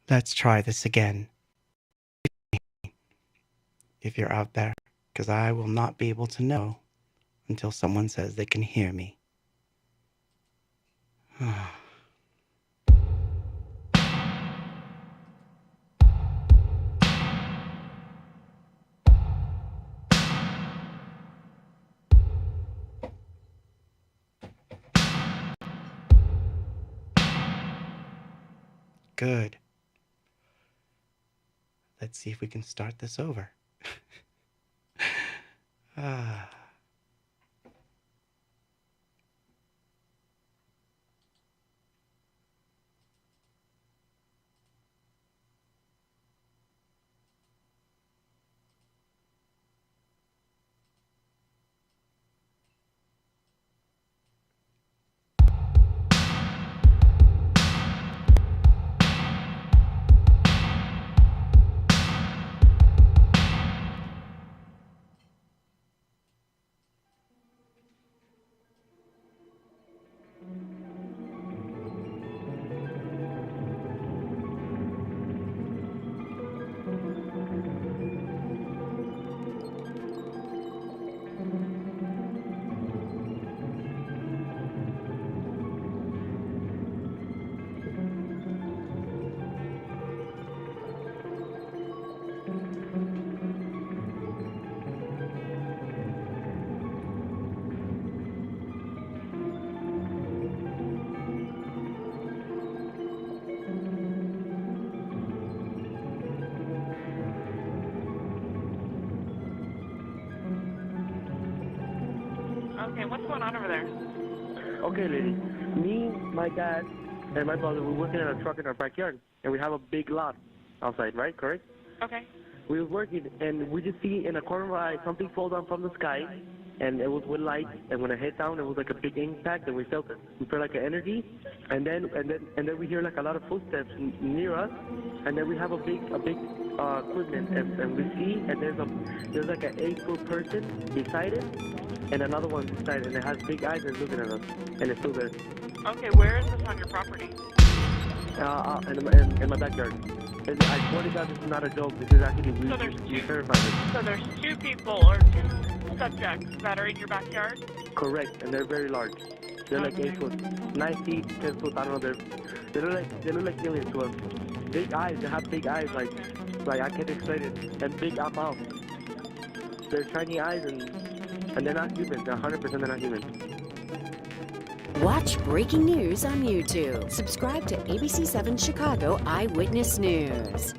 Let's try this again. If you're out there, because I will not be able to know until someone says they can hear me. Good. Let's see if we can start this over. Ah. Okay, what's going on over there? Okay, lady. Me, my dad, and my brother, we're working on a truck in our backyard, and we have a big lot outside, right? Correct? Okay. We were working, and we just see in a corner of our eye something fall down from the sky, and it was with light, and when it hit down, it was like a big impact, and we felt it. We felt like an energy, and then we hear like a lot of footsteps near us, and then we have a big equipment, and we see, and there's like an 8-foot person beside it, and another one beside it, and it has big eyes and looking at us, and it's still there. Okay, where is this on your property? In my backyard. And I swear to God, this is not a joke. This is actually we terrified us. So there's 2 people or 2 subjects that are in your backyard? Correct, and they're very large. They're like 8 foot, 9 feet, 10 foot. I don't know. They look like aliens to us. Big eyes. They have big eyes, like I can't explain it. And big mouth. They're shiny eyes, and they're not human. They're 100% they're not human. Watch breaking news on YouTube. Subscribe to ABC7 Chicago Eyewitness News.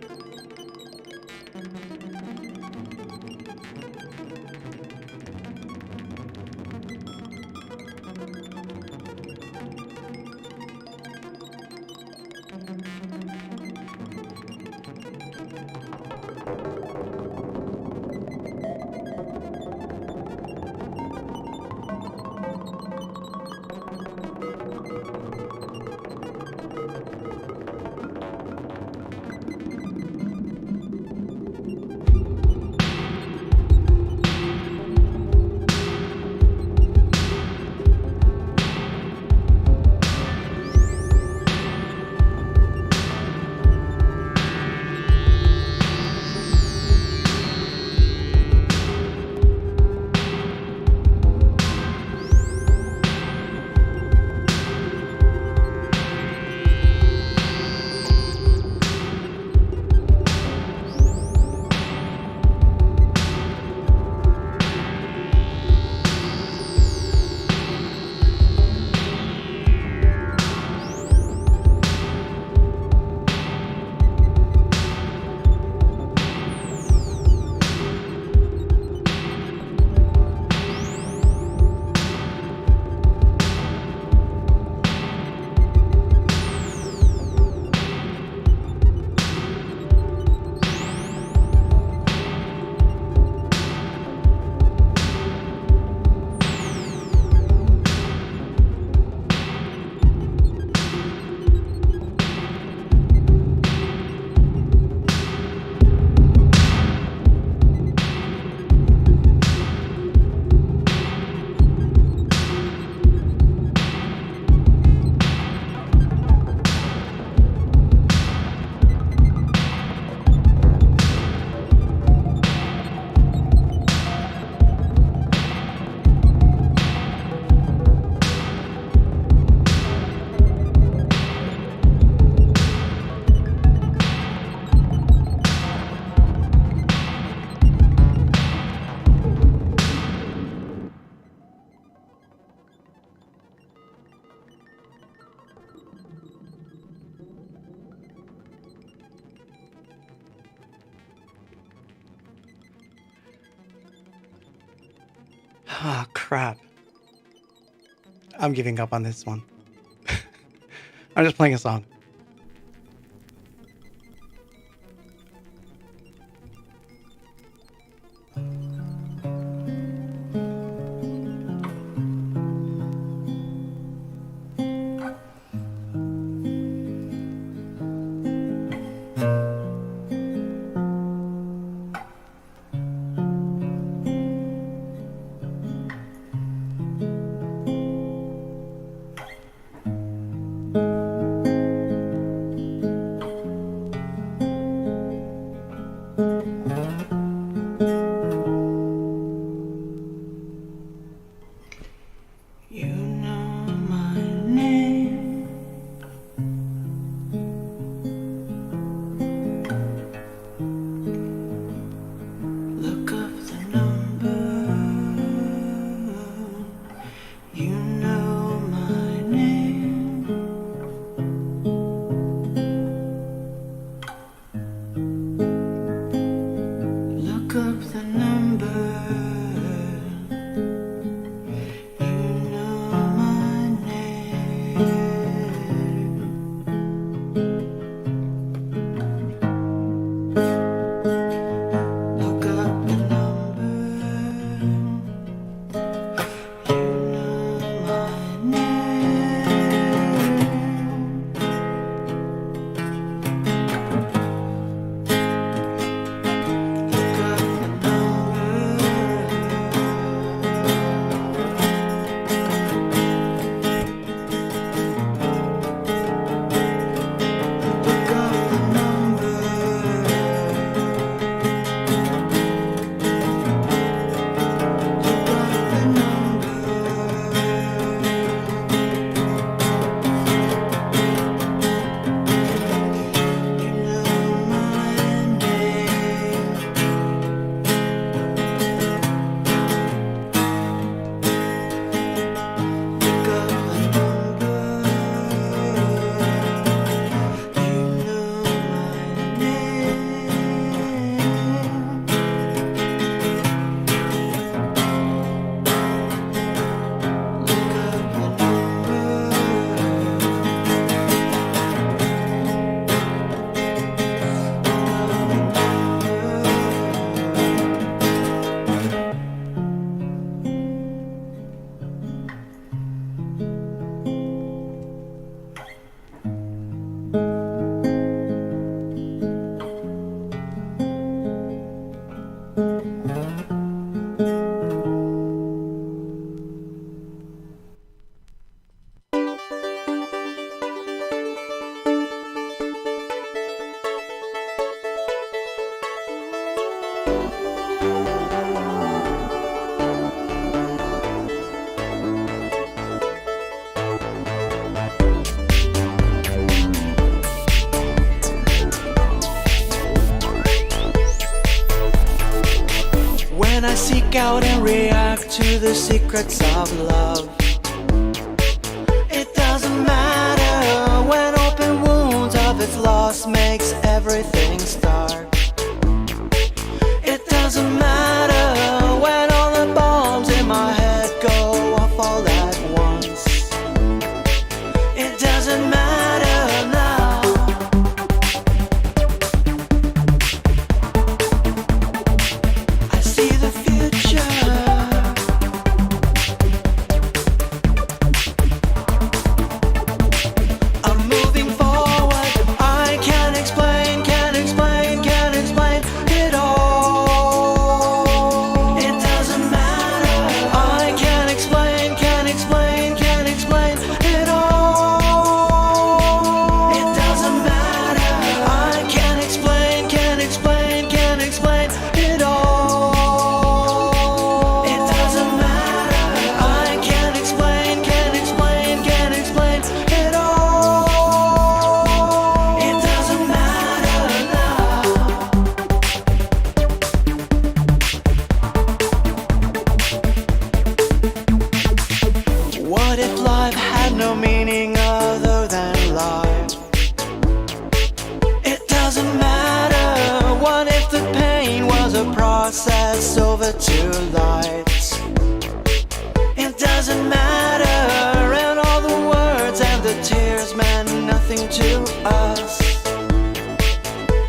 Ah, crap. I'm giving up on this one. I'm just playing a song. You know my name. Look up the number. You know my name. Look up the number. When I seek out and react to the secrets of love, it doesn't matter when open wounds of its loss makes everything start. It doesn't matter when all the bombs in my head go off all at once. It doesn't matter now. I see the future. I'm moving forward. I can't explain the tears meant nothing to us.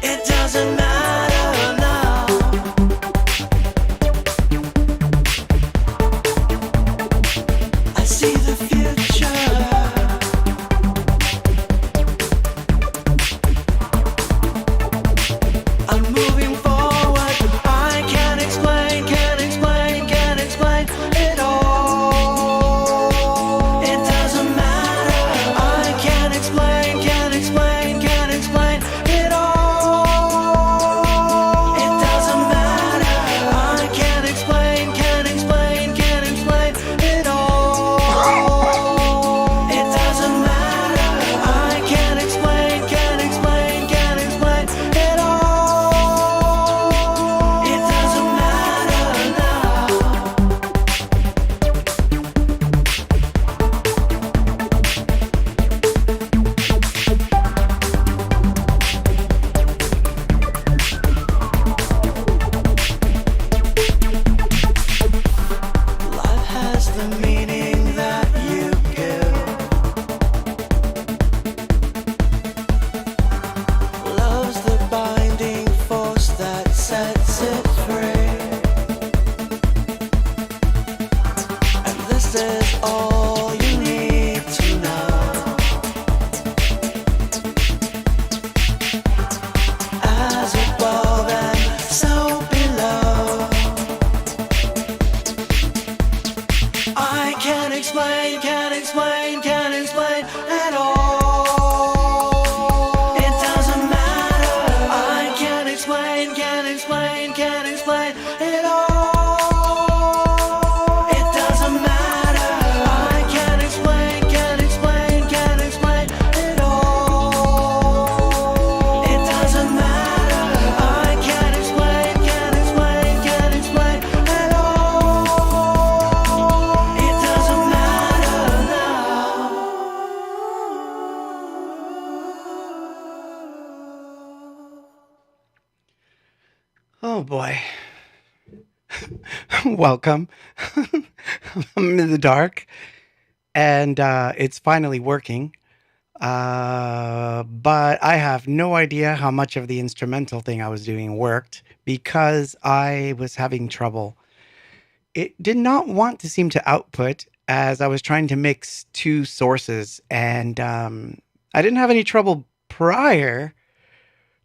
It doesn't matter now. I see the future. I'm moving forward. I can't explain it all. It doesn't matter. I can't explain it all. It doesn't matter. I can't explain it all. It doesn't matter. I can't explain it all. It doesn't matter now. Life has the meaning that you give. Love's the binding force that sets it free. And this is all you need to know. As above and so below. I can't explain at all. It doesn't matter. I can't explain it all. It doesn't matter. I can't explain it all. It doesn't matter. I can't explain it all. It doesn't matter now. Oh boy. Welcome. I'm in the dark, and it's finally working. But I have no idea how much of the instrumental thing I was doing worked because I was having trouble. It did not want to seem to output as I was trying to mix two sources, and I didn't have any trouble prior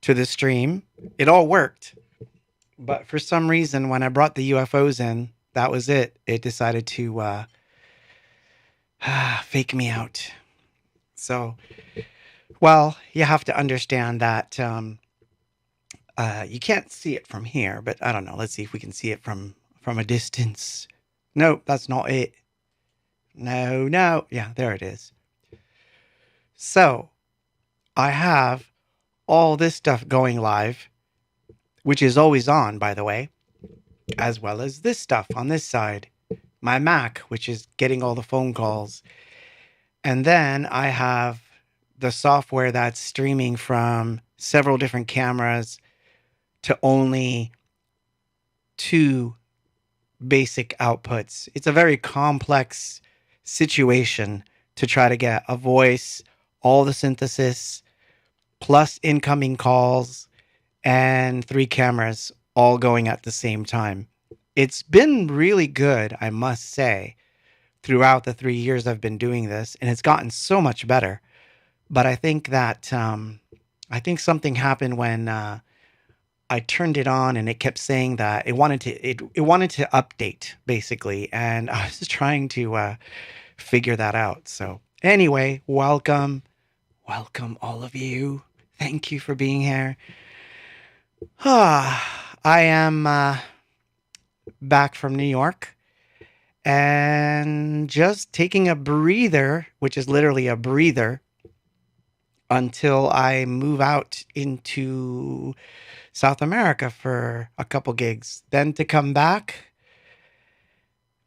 to the stream. It all worked. But for some reason, when I brought the UFOs in, that was it. It decided to fake me out. So, well, you have to understand that you can't see it from here, but I don't know. Let's see if we can see it from a distance. No, that's not it. No. Yeah, there it is. So, I have all this stuff going live, which is always on, by the way, as well as this stuff on this side. My Mac, which is getting all the phone calls. And then I have the software that's streaming from several different cameras to only two basic outputs. It's a very complex situation to try to get a voice, all the synthesis, plus incoming calls, and 3 cameras all going at the same time. It's been really good, I must say, throughout the 3 years I've been doing this, and it's gotten so much better. But I think that I think something happened when I turned it on, and it kept saying that it wanted to update basically, and I was trying to figure that out. So anyway, welcome all of you. Thank you for being here. I am back from New York and just taking a breather, which is literally a breather, until I move out into South America for a couple gigs, then to come back.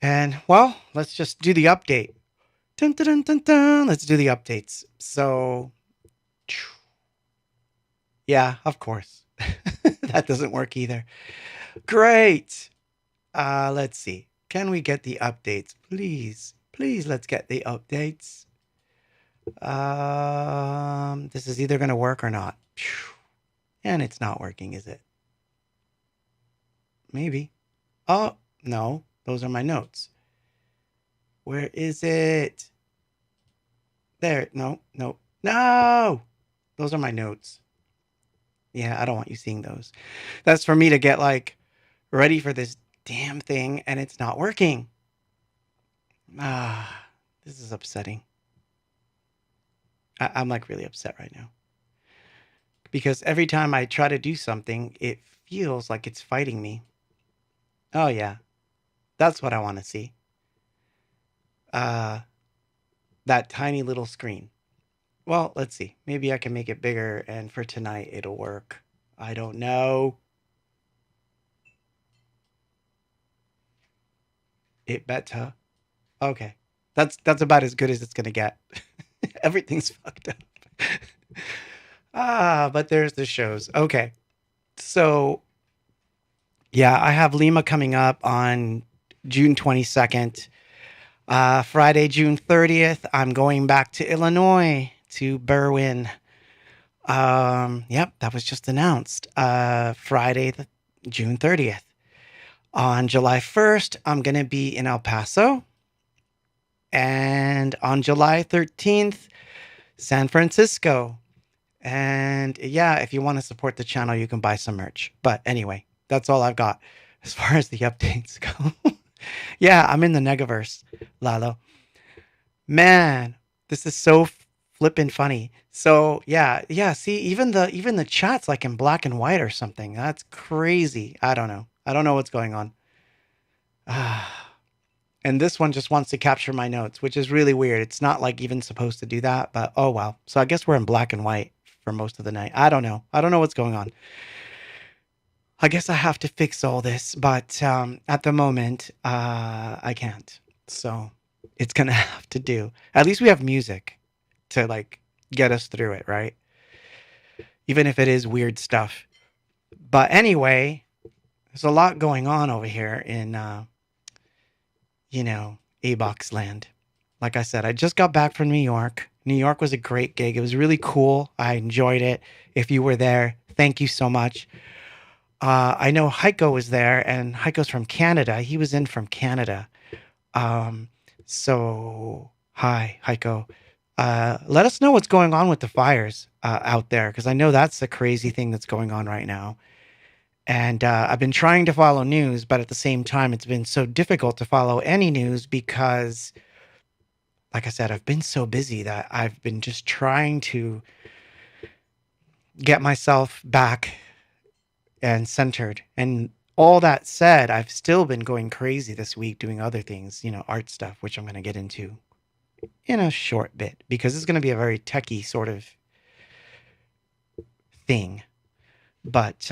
And well, let's just do the update. Dun, dun, dun, dun, dun. Let's do the updates. So, yeah, of course. That doesn't work either. Great. Let's see. Can we get the updates? Please, let's get the updates. This is either going to work or not. Phew. And it's not working, is it? Maybe. Oh, no. Those are my notes. Where is it? There. No, no, no. Those are my notes. Yeah, I don't want you seeing those. That's for me to get like ready for this damn thing and it's not working. Ah, this is upsetting. I'm like really upset right now because every time I try to do something, it feels like it's fighting me. Oh, yeah, that's what I want to see. Uh, that tiny little screen. Well, let's see. Maybe I can make it bigger and for tonight it'll work. I don't know. It better. Okay. That's about as good as it's gonna get. Everything's fucked up. But there's the shows. Okay. So yeah, I have Lima coming up on June 22nd. Friday, June 30th, I'm going back to Illinois to Berwyn. Yep, that was just announced. Friday, June 30th. On July 1st, I'm going to be in El Paso. And on July 13th, San Francisco. And yeah, if you want to support the channel, you can buy some merch. But anyway, that's all I've got as far as the updates go. Yeah, I'm in the Negaverse, Lalo. Man, this is so flippin' funny. So yeah. See, even the chat's like in black and white or something. That's crazy. I don't know. I don't know what's going on. And this one just wants to capture my notes, which is really weird. It's not like even supposed to do that, but oh well. So I guess we're in black and white for most of the night. I don't know. I don't know what's going on. I guess I have to fix all this, but at the moment, I can't. So it's gonna have to do. At least we have music to like get us through it, right? Even if it is weird stuff. But anyway, there's a lot going on over here in A-Box land. Like I said, I just got back from New York. New York was a great gig. It was really cool. I enjoyed it. If you were there, thank you so much. I know Heiko was there, and Heiko's from Canada. He was in from Canada. So hi, Heiko. Let us know what's going on with the fires out there, because I know that's the crazy thing that's going on right now. And I've been trying to follow news, but at the same time, it's been so difficult to follow any news because, like I said, I've been so busy that I've been just trying to get myself back and centered. And all that said, I've still been going crazy this week doing other things, art stuff, which I'm going to get into in a short bit because it's going to be a very techie sort of thing. But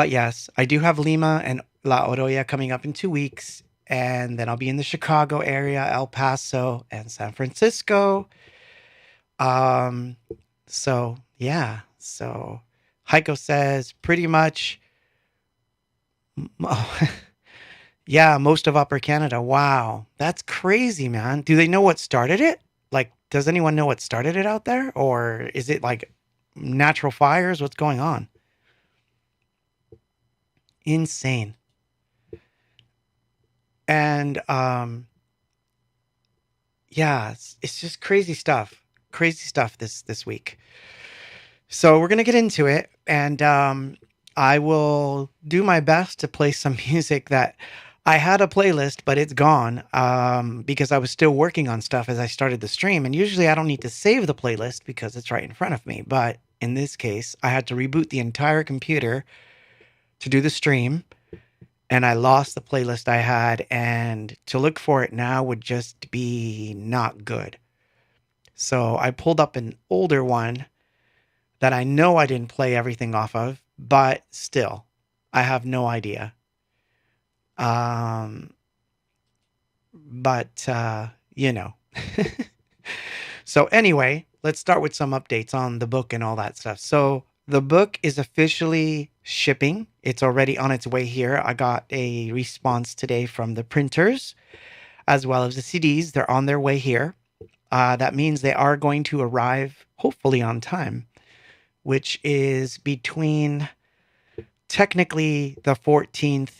yes, I do have Lima and La Oroya coming up in 2 weeks. And then I'll be in the Chicago area, El Paso, and San Francisco. So yeah. So Heiko says pretty much, yeah, most of Upper Canada. Wow, that's crazy, man. Do they know what started it? Like, does anyone know what started it out there? Or is it like natural fires? What's going on? Insane. And yeah, it's just crazy stuff. Crazy stuff this week. So we're gonna get into it, and I will do my best to play some music that I had a playlist, but it's gone because I was still working on stuff as I started the stream. And usually I don't need to save the playlist because it's right in front of me. But in this case, I had to reboot the entire computer to do the stream, and I lost the playlist I had, and to look for it now would just be not good. So I pulled up an older one that I know I didn't play everything off of, but still, I have no idea. But So anyway, let's start with some updates on the book and all that stuff. So the book is officially shipping. It's already on its way here. I got a response today from the printers as well as the CDs. They're on their way here. That means they are going to arrive hopefully on time, which is between technically the 14th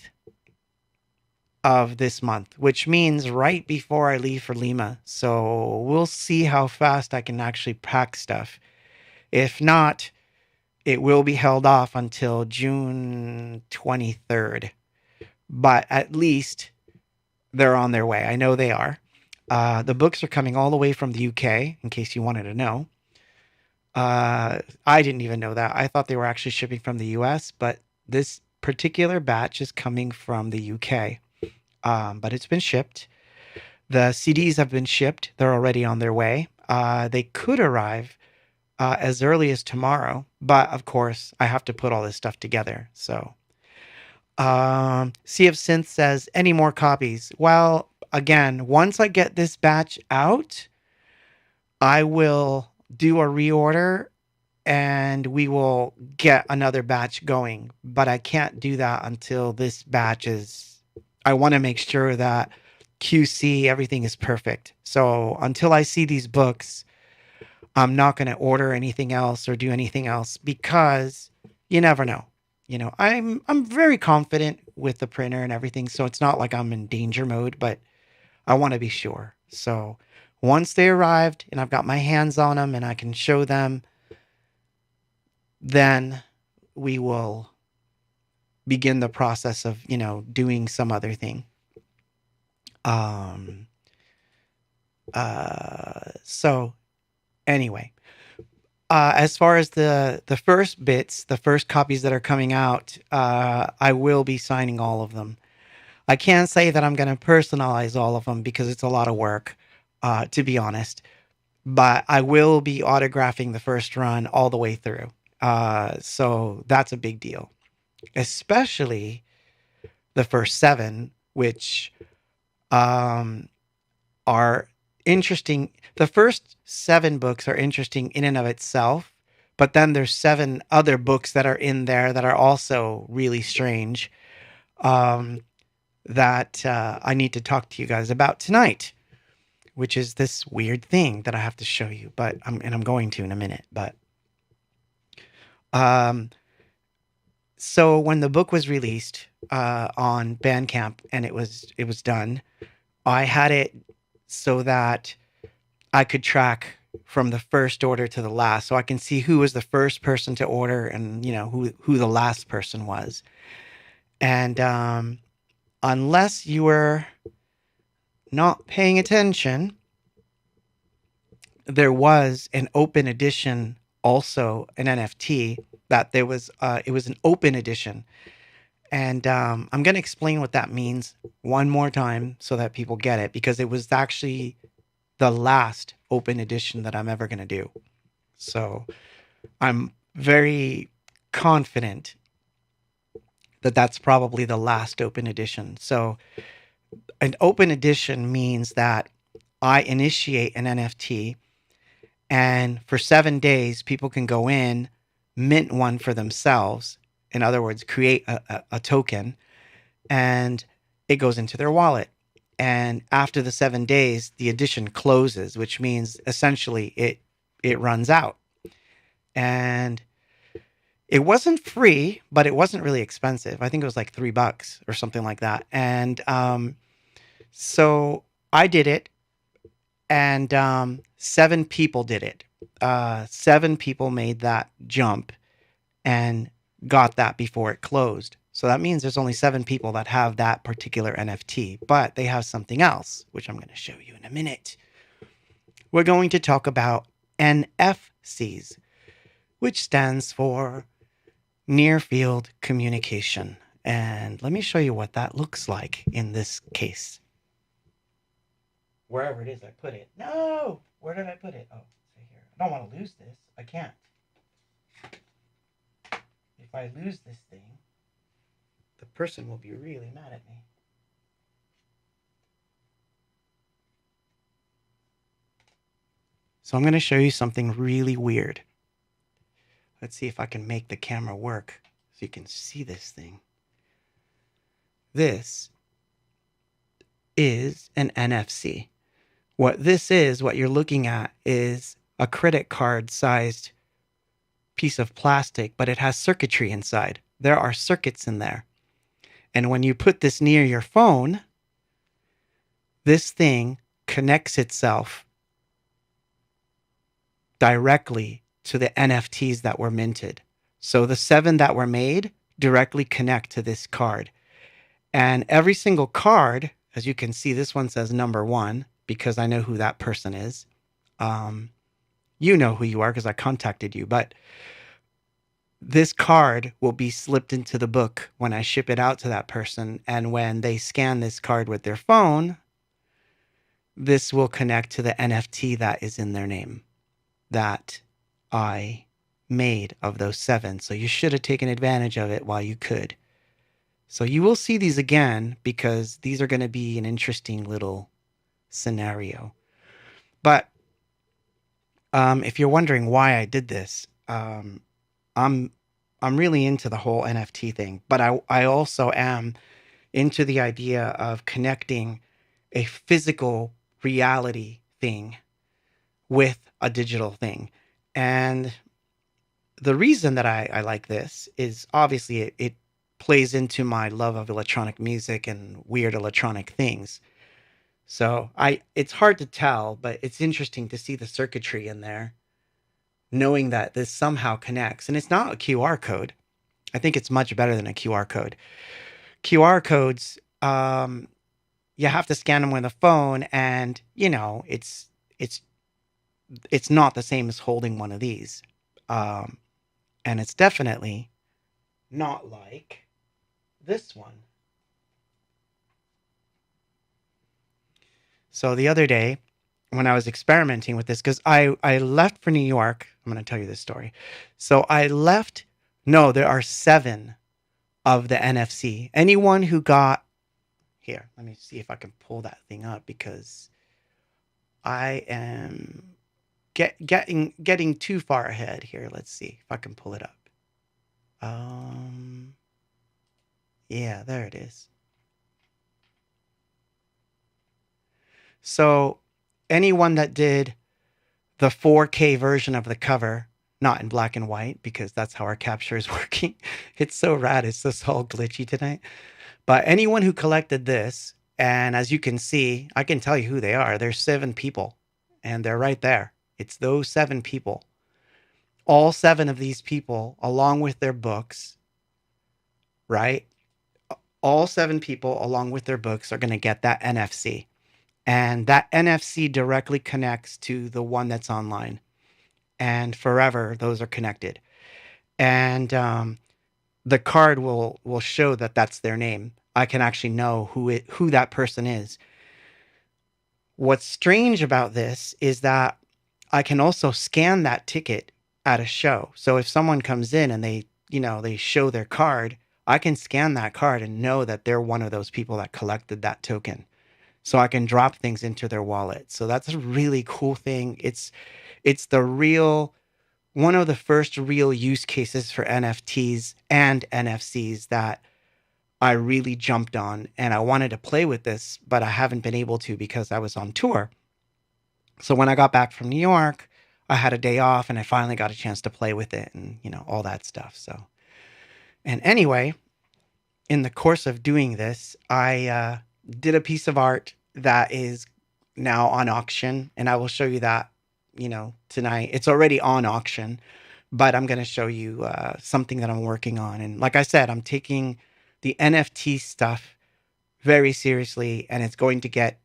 of this month, which means right before I leave for Lima. So we'll see how fast I can actually pack stuff. If not, it will be held off until June 23rd. But at least they're on their way. I know they are. The books are coming all the way from the UK, in case you wanted to know. I didn't even know that. I thought they were actually shipping from the US, but this particular batch is coming from the UK. But it's been shipped. The CDs have been shipped. They're already on their way. They could arrive as early as tomorrow, but of course, I have to put all this stuff together. So, Sea of Synth says, any more copies? Well, again, once I get this batch out, I will do a reorder and we will get another batch going. But I can't do that until this batch is. I want to make sure that QC, everything is perfect. So until I see these books, I'm not going to order anything else or do anything else because you never know. You know, I'm very confident with the printer and everything, so it's not like I'm in danger mode, but I want to be sure. So once they arrived and I've got my hands on them and I can show them, then we will begin the process of, you know, doing some other thing. So anyway, as far as the first bits, the first copies that are coming out, I will be signing all of them. I can't say that I'm going to personalize all of them because it's a lot of work, to be honest. But I will be autographing the first run all the way through. So that's a big deal, especially the first 7, which are interesting. The first 7 books are interesting in and of itself, but then there's 7 other books that are in there that are also really strange, that I need to talk to you guys about tonight, which is this weird thing that I have to show you, but I'm going to in a minute. But so when the book was released on Bandcamp and it was done, I had it so that I could track from the first order to the last, so I can see who was the first person to order and, you know, who the last person was. And unless you were not paying attention, there was an open edition, also an NFT that there was. It was an open edition, and I'm going to explain what that means one more time so that people get it, because it was actually the last open edition that I'm ever going to do. So I'm very confident that that's probably the last open edition. So an open edition means that I initiate an NFT, and for 7 days, people can go in, mint one for themselves. In other words, create a token, and it goes into their wallet. And after the 7 days, the edition closes, which means essentially it runs out. And it wasn't free, but it wasn't really expensive. I think it was like $3 or something like that. And so I did it, and 7 people did it. 7 people made that jump and got that before it closed. So that means there's only 7 people that have that particular NFT, but they have something else, which I'm going to show you in a minute. We're going to talk about NFCs, which stands for Near Field Communication. And let me show you what that looks like in this case. Wherever it is I put it. No! Where did I put it? Oh, it's right here. I don't want to lose this. I can't. If I lose this thing, the person will be really mad at me. So I'm going to show you something really weird. Let's see if I can make the camera work so you can see this thing. This is an NFC, What this is, what you're looking at, is a credit card sized piece of plastic, but it has circuitry inside. There are circuits in there. And when you put this near your phone, this thing connects itself directly to the NFTs that were minted. So the 7 that were made directly connect to this card. And every single card, as you can see, this one says number 1 because I know who that person is. You know who you are because I contacted you. But this card will be slipped into the book when I ship it out to that person. And when they scan this card with their phone, this will connect to the NFT that is in their name that I made of those 7. So you should have taken advantage of it while you could. So you will see these again because these are going to be an interesting little scenario. But if you're wondering why I did this, I'm really into the whole NFT thing, but I also am into the idea of connecting a physical reality thing with a digital thing. And the reason that I like this is obviously it plays into my love of electronic music and weird electronic things. So it's hard to tell, but it's interesting to see the circuitry in there, knowing that this somehow connects. And it's not a QR code. I think it's much better than a QR code. QR codes, you have to scan them with a phone, and it's not the same as holding one of these. And it's definitely not like this one. So the other day, when I was experimenting with this, because I left for New York, I'm going to tell you this story. So I left, no, there are 7 of the NFC. Anyone who got, here, let me see if I can pull that thing up because I am getting too far ahead here. Let's see if I can pull it up. Yeah, there it is. So anyone that did the 4K version of the cover, not in black and white, because that's how our capture is working. It's so rad. It's just all glitchy tonight. But anyone who collected this, and as you can see, I can tell you who they are. There's 7 people, and they're right there. It's those 7 people. All 7 of these people, along with their books, right? All 7 people, along with their books, are going to get that NFC. And that NFC directly connects to the one that's online. And forever, those are connected. And the card will show that that's their name. I can actually know who that person is. What's strange about this is that I can also scan that ticket at a show. So if someone comes in and they show their card, I can scan that card and know that they're one of those people that collected that token. So I can drop things into their wallet. So that's a really cool thing. It's one of the first real use cases for NFTs and NFCs that I really jumped on, and I wanted to play with this, but I haven't been able to because I was on tour. So when I got back from New York, I had a day off and I finally got a chance to play with it and, all that stuff. So, and anyway, in the course of doing this, I did a piece of art that is now on auction, and I will show you that, tonight. It's already on auction, but I'm going to show you something that I'm working on. And like I said, I'm taking the NFT stuff very seriously, and it's going to get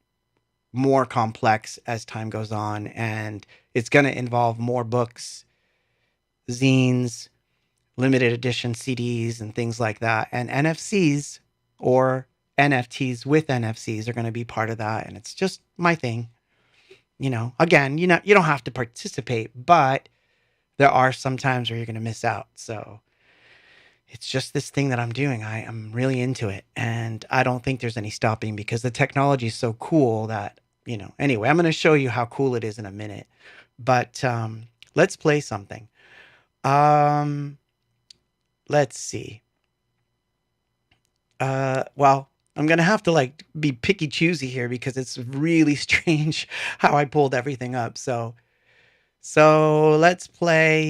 more complex as time goes on, and it's going to involve more books, zines, limited edition CDs, and things like that. And NFCs or NFTs with NFCs are going to be part of that, and it's just my thing. Again, you don't have to participate, but there are some times where you're going to miss out. So it's just this thing that I'm doing. I am really into it, and I don't think there's any stopping because the technology is so cool that, anyway, I'm going to show you how cool it is in a minute, but let's play something. Let's see. Well, I'm gonna have to like be picky choosy here because it's really strange how I pulled everything up. So let's play.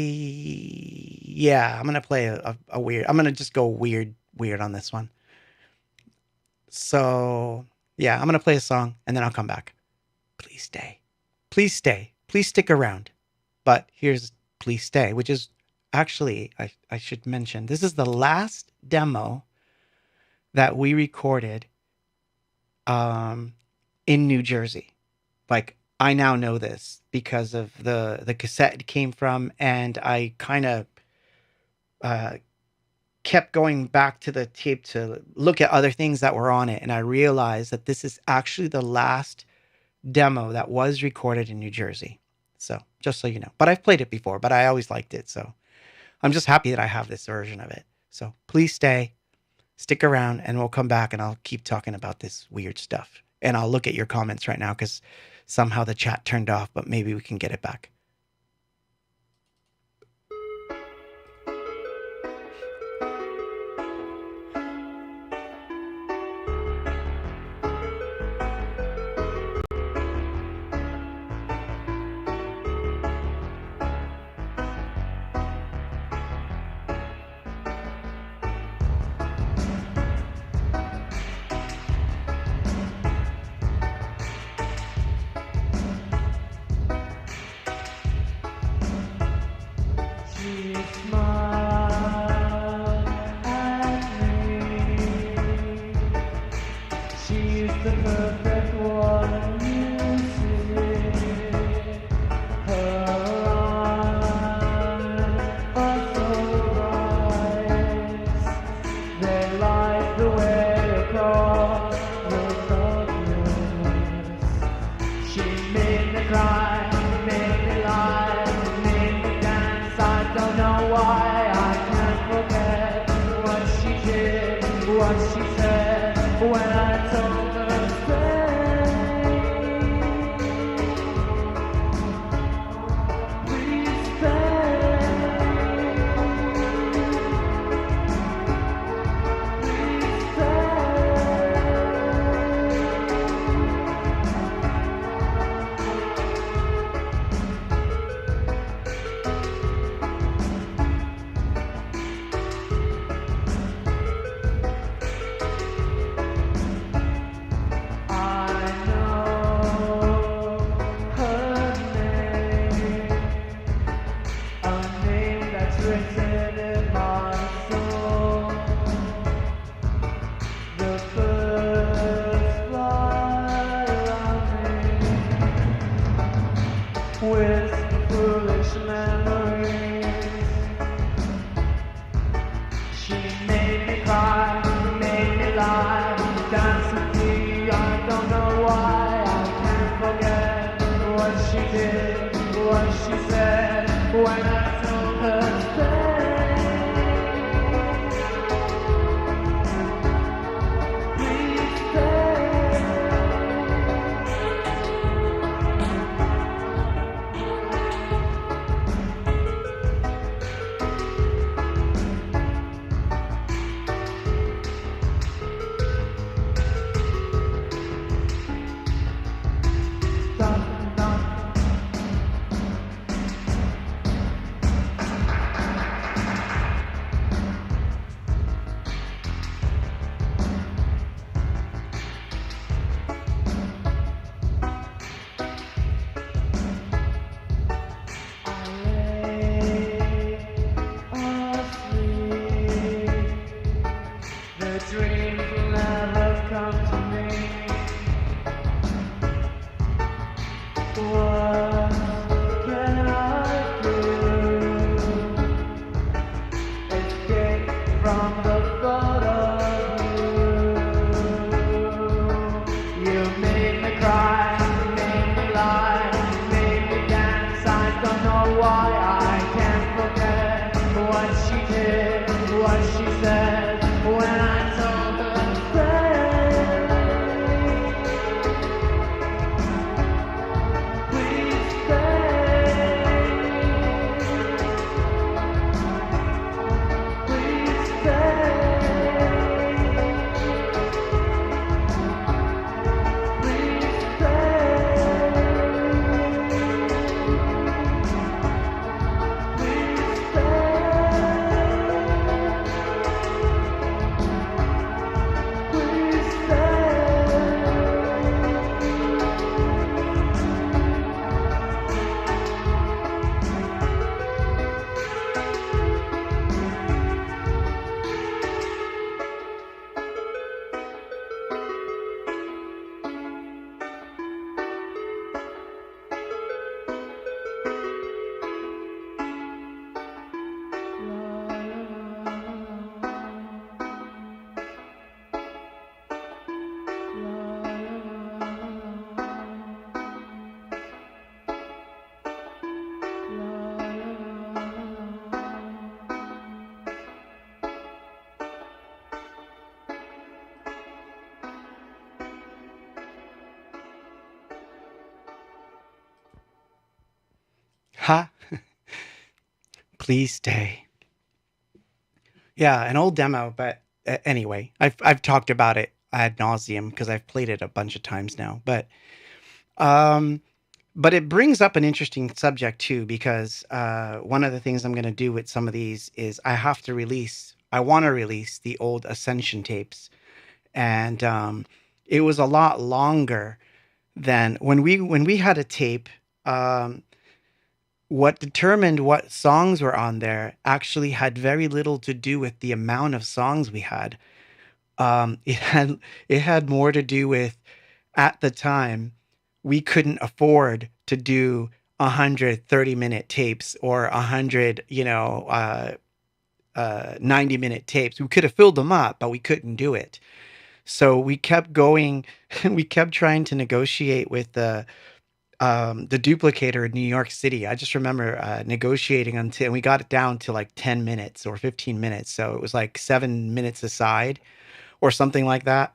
Yeah, I'm gonna play a weird. I'm gonna just go weird on this one. So yeah, I'm gonna play a song and then I'll come back. Please stay. Please stay. Please stick around. But here's Please Stay, which is actually, I should mention, this is the last demo that we recorded in New Jersey. Like, I now know this because of the cassette it came from, and I kind of kept going back to the tape to look at other things that were on it, and I realized that this is actually the last demo that was recorded in New Jersey. So just so you know, but I've played it before, but I always liked it. So I'm just happy that I have this version of it. So please stay, stick around, and we'll come back and I'll keep talking about this weird stuff. And I'll look at your comments right now because somehow the chat turned off, but maybe we can get it back. Ha! Please stay. Yeah, an old demo, but anyway, I've talked about it ad nauseum because I've played it a bunch of times now. Um, but it brings up an interesting subject too, because one of the things I'm going to do with some of these is I want to release the old Ascension tapes, and it was a lot longer than when we had a tape. Um, what determined what songs were on there actually had very little to do with the amount of songs we had. It had more to do with, at the time, we couldn't afford to do 130-minute tapes or 100, 90-minute tapes. We could have filled them up, but we couldn't do it. So we kept going. We kept trying to negotiate with the duplicator in New York City. I just remember negotiating until we got it down to like 10 minutes or 15 minutes. So it was like 7 minutes aside or something like that.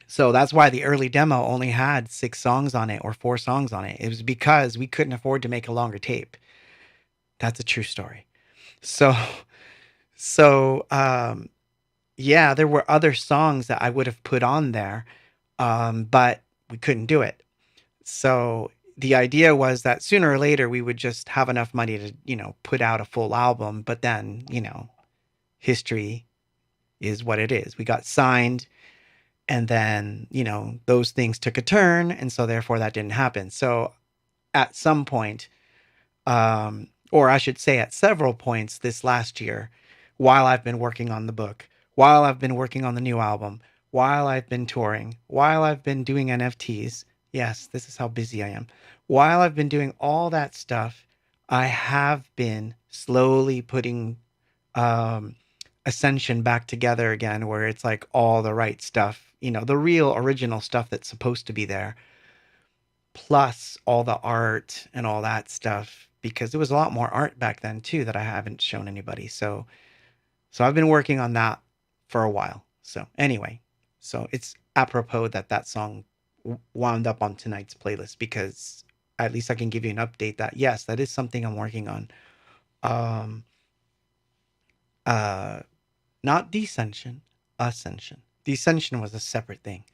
So that's why the early demo only had 6 songs on it or 4 songs on it. It was because we couldn't afford to make a longer tape. That's a true story. So, so yeah, there were other songs that I would have put on there, but we couldn't do it. So the idea was that sooner or later we would just have enough money to, put out a full album. But then, history is what it is. We got signed, and then, those things took a turn. And so therefore that didn't happen. So at some point, or I should say at several points this last year, while I've been working on the book, while I've been working on the new album, while I've been touring, while I've been doing NFTs, yes, this is how busy I am. While I've been doing all that stuff, I have been slowly putting um, Ascension back together again, where it's like all the right stuff, the real original stuff that's supposed to be there, plus all the art and all that stuff, because there was a lot more art back then too that I haven't shown anybody. So I've been working on that for a while. So anyway, so it's apropos that that song wound up on tonight's playlist, because at least I can give you an update that yes, that is something I'm working on. Um, uh, Not descension, ascension. Descension was a separate thing.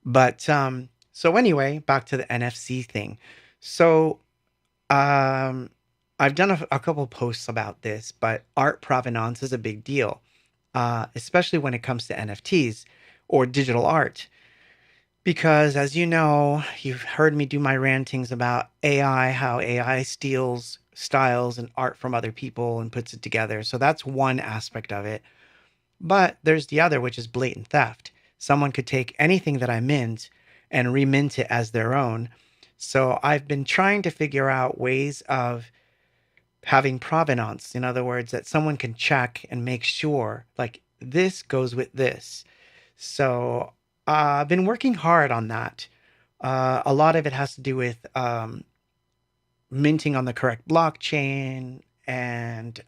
But so anyway, back to the NFC thing. So um, I've done a couple posts about this, but art provenance is a big deal, especially when it comes to NFTs or digital art. Because as you know, you've heard me do my rantings about AI, how AI steals styles and art from other people and puts it together. So that's one aspect of it. But there's the other, which is blatant theft. Someone could take anything that I mint and remint it as their own. So I've been trying to figure out ways of having provenance. In other words, that someone can check and make sure, like, this goes with this. So I've been working hard on that. A lot of it has to do with minting on the correct blockchain and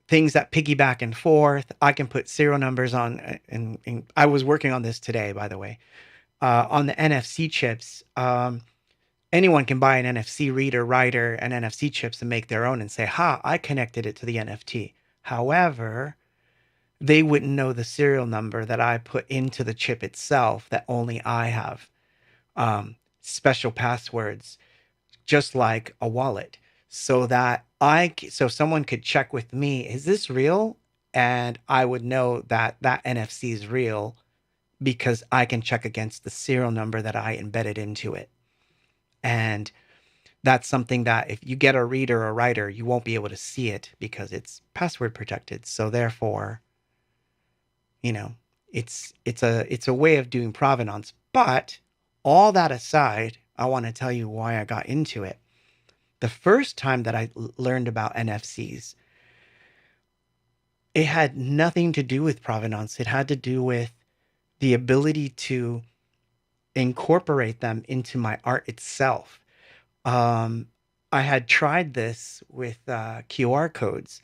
things that piggyback and forth. I can put serial numbers on, and I was working on this today, by the way, on the NFC chips. Anyone can buy an NFC reader, writer, and NFC chips and make their own and say, ha, I connected it to the NFT. However, they wouldn't know the serial number that I put into the chip itself that only I have. Special passwords, just like a wallet, so that so someone could check with me, is this real? And I would know that that NFC is real because I can check against the serial number that I embedded into it. And that's something that if you get a reader or writer, you won't be able to see it because it's password protected. So therefore, it's a way of doing provenance. But all that aside, I want to tell you why I got into it. The first time that I learned about NFCs, it had nothing to do with provenance. It had to do with the ability to incorporate them into my art itself. Um, I had tried this with QR codes,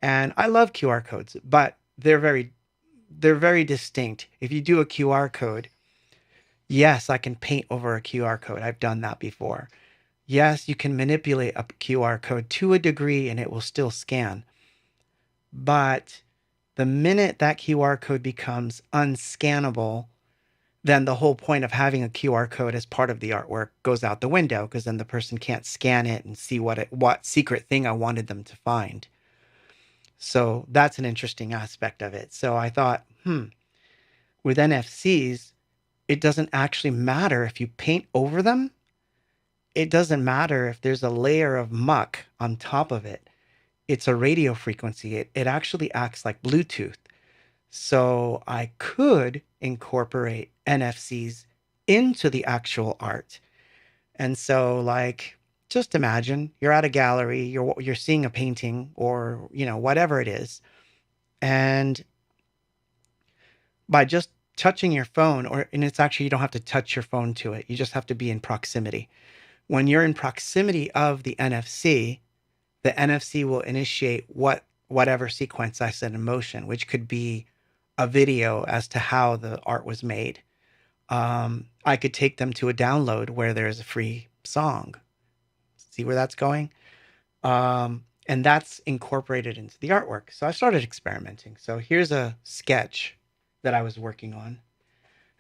and I love QR codes, but they're very distinct. If you do a QR code, yes, I can paint over a QR code. I've done that before. Yes, you can manipulate a QR code to a degree and it will still scan. But the minute that QR code becomes unscannable, then the whole point of having a QR code as part of the artwork goes out the window, because then the person can't scan it and see what secret thing I wanted them to find. So that's an interesting aspect of it. So I thought, with NFCs, it doesn't actually matter if you paint over them. It doesn't matter if there's a layer of muck on top of it. It's a radio frequency. It actually acts like Bluetooth. So I could incorporate NFCs into the actual art. And so, like, just imagine you're at a gallery, you're seeing a painting, or whatever it is, and by just touching your phone, and it's actually, you don't have to touch your phone to it, you just have to be in proximity. When you're in proximity of the NFC will initiate whatever sequence I set in motion, which could be a video as to how the art was made. I could take them to a download where there's a free song. See where that's going? And that's incorporated into the artwork. So I started experimenting. So here's a sketch that I was working on.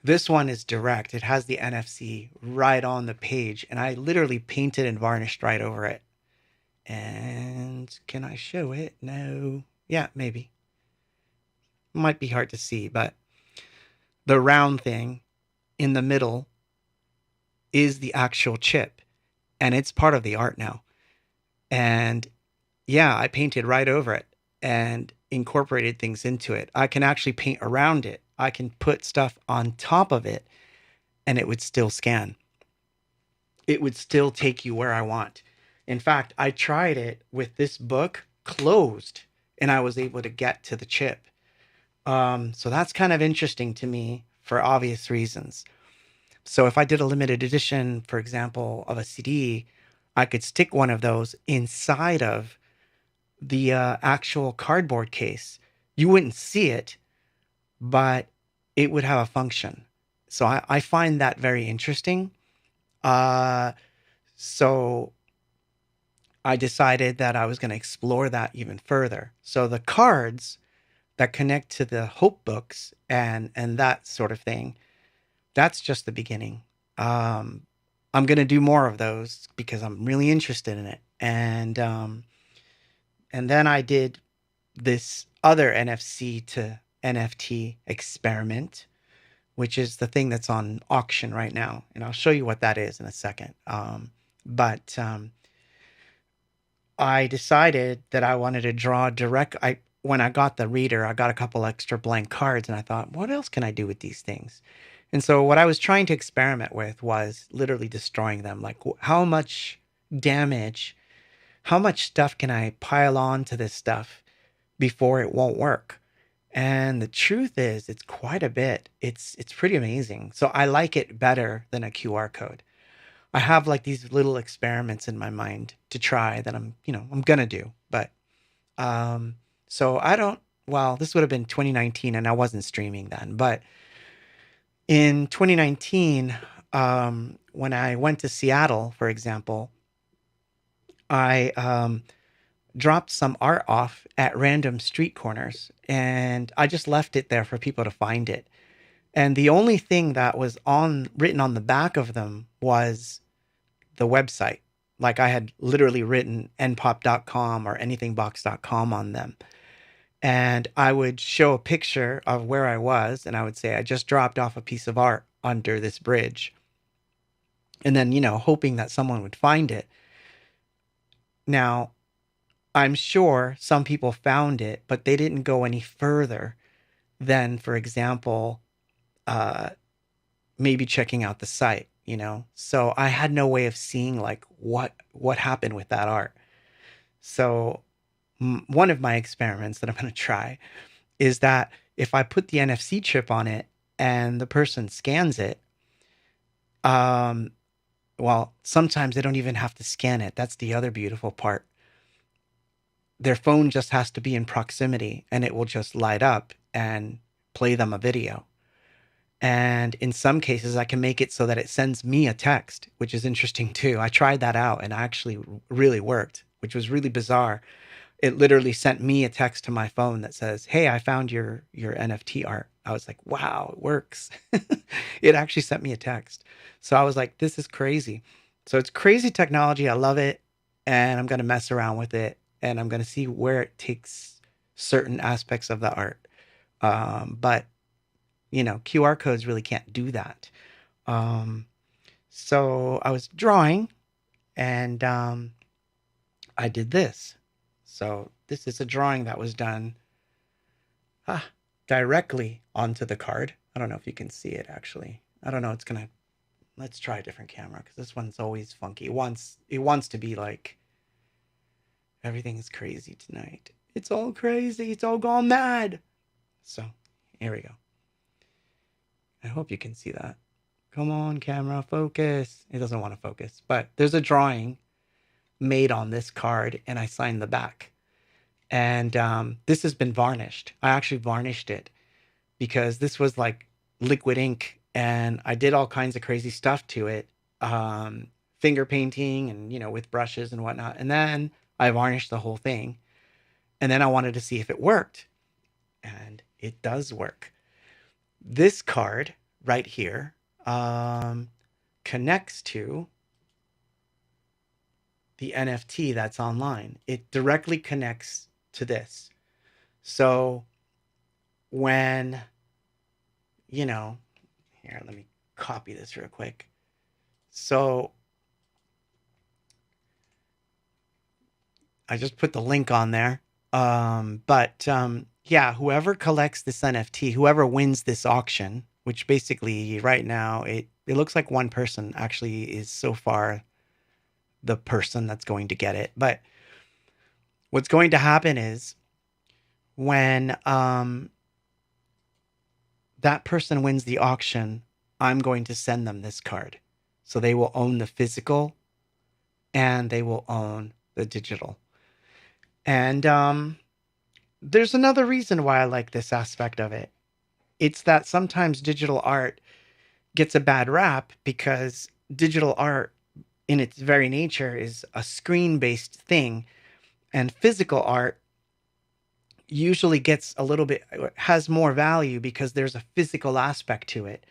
This one is direct. It has the NFC right on the page, and I literally painted and varnished right over it. And can I show it? No. Yeah, maybe. Might be hard to see, but the round thing in the middle is the actual chip, and it's part of the art now. And yeah, I painted right over it and incorporated things into it. I can actually paint around it. I can put stuff on top of it, and it would still scan. It would still take you where I want. In fact, I tried it with this book closed, and I was able to get to the chip. So that's kind of interesting to me for obvious reasons. So if I did a limited edition, for example, of a CD, I could stick one of those inside of the actual cardboard case. You wouldn't see it, but it would have a function. So I find that very interesting. So I decided that I was going to explore that even further. So the cards that connect to the Hope books and that sort of thing, that's just the beginning. I'm going to do more of those because I'm really interested in it. And then I did this other NFC to NFT experiment, which is the thing that's on auction right now. And I'll show you what that is in a second. But I decided that I wanted to draw direct. When I got the reader, I got a couple extra blank cards, and I thought, what else can I do with these things? And so what I was trying to experiment with was literally destroying them. Like, how much damage, how much stuff can I pile on to this stuff before it won't work? And the truth is, it's quite a bit. It's pretty amazing. So I like it better than a QR code. I have like these little experiments in my mind to try that I'm gonna do. But so I don't. Well, this would have been 2019, and I wasn't streaming then. But in 2019, when I went to Seattle, for example, I dropped some art off at random street corners, and I just left it there for people to find it. And the only thing that was written on the back of them was the website. Like, I had literally written npop.com or anythingbox.com on them. And I would show a picture of where I was, and I would say, I just dropped off a piece of art under this bridge. And then, hoping that someone would find it. Now, I'm sure some people found it, but they didn't go any further than, for example, maybe checking out the site, So I had no way of seeing like what happened with that art. So one of my experiments that I'm going to try is that if I put the NFC chip on it and the person scans it, well, sometimes they don't even have to scan it. That's the other beautiful part. Their phone just has to be in proximity, and it will just light up and play them a video. And in some cases, I can make it so that it sends me a text, which is interesting too. I tried that out and actually really worked, which was really bizarre. It literally sent me a text to my phone that says, "Hey, I found your NFT art." I was like, "Wow, it works." It actually sent me a text. So I was like, "This is crazy." So it's crazy technology. I love it, and I'm going to mess around with it, and I'm going to see where it takes certain aspects of the art. But QR codes really can't do that. Um, so I was drawing, and I did this. So this is a drawing that was done directly onto the card. I don't know if you can see it actually. I don't know. Let's try a different camera because this one's always funky. It wants to be like everything's crazy tonight. It's all crazy. It's all gone mad. So here we go. I hope you can see that. Come on, camera, focus. It doesn't want to focus, but there's a drawing made on this card, and I signed the back. And this has been varnished. I actually varnished it because this was like liquid ink, and I did all kinds of crazy stuff to it, finger painting and with brushes and whatnot. And then I varnished the whole thing, and then I wanted to see if it worked, and it does work. This card right here connects to the NFT that's online. It directly connects to this. So when, here, let me copy this real quick. So I just put the link on there. Yeah, whoever collects this NFT, whoever wins this auction, which basically right now it looks like one person actually is so far the person that's going to get it. But what's going to happen is when that person wins the auction, I'm going to send them this card. So they will own the physical and they will own the digital. And there's another reason why I like this aspect of it. It's that sometimes digital art gets a bad rap because digital art in its very nature is a screen-based thing, and physical art usually has more value because there's a physical aspect to it.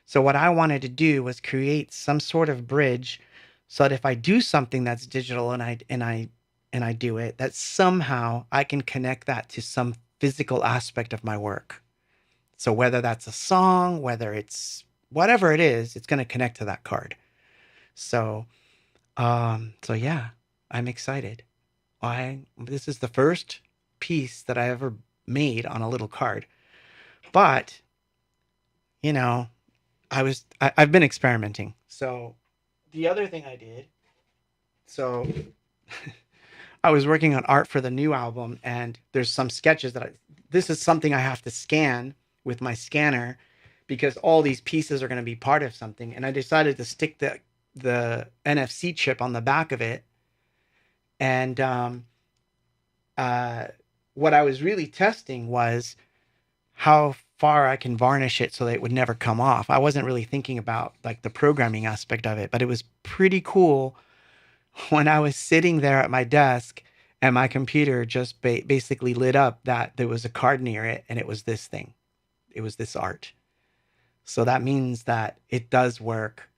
So what I wanted to do was create some sort of bridge so that if I do something that's digital and I do it, that somehow I can connect that to some physical aspect of my work. So whether that's a song, whether it's whatever it is, it's going to connect to that card. So yeah, I'm excited. This is the first piece that I ever made on a little card. But, I've been experimenting. So the other thing I did, I was working on art for the new album, and there's some sketches this is something I have to scan with my scanner because all these pieces are going to be part of something. And I decided to stick the NFC chip on the back of it. And what I was really testing was how far I can varnish it so that it would never come off. I wasn't really thinking about like the programming aspect of it, but it was pretty cool when I was sitting there at my desk and my computer just basically lit up that there was a card near it, and it was this thing. It was this art. So that means that it does work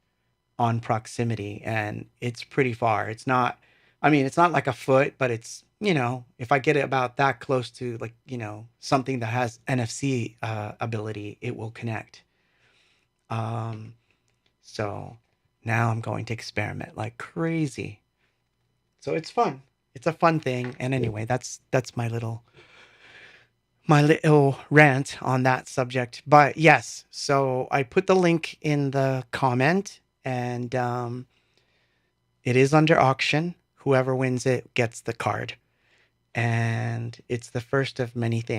on proximity, and it's pretty far. It's not like a foot, but it's, if I get it about that close to like, something that has NFC ability, it will connect. So now I'm going to experiment like crazy. So it's fun. It's a fun thing. And anyway, that's my little rant on that subject. But yes, so I put the link in the comment, and it is under auction. Whoever wins it gets the card. And it's the first of many things.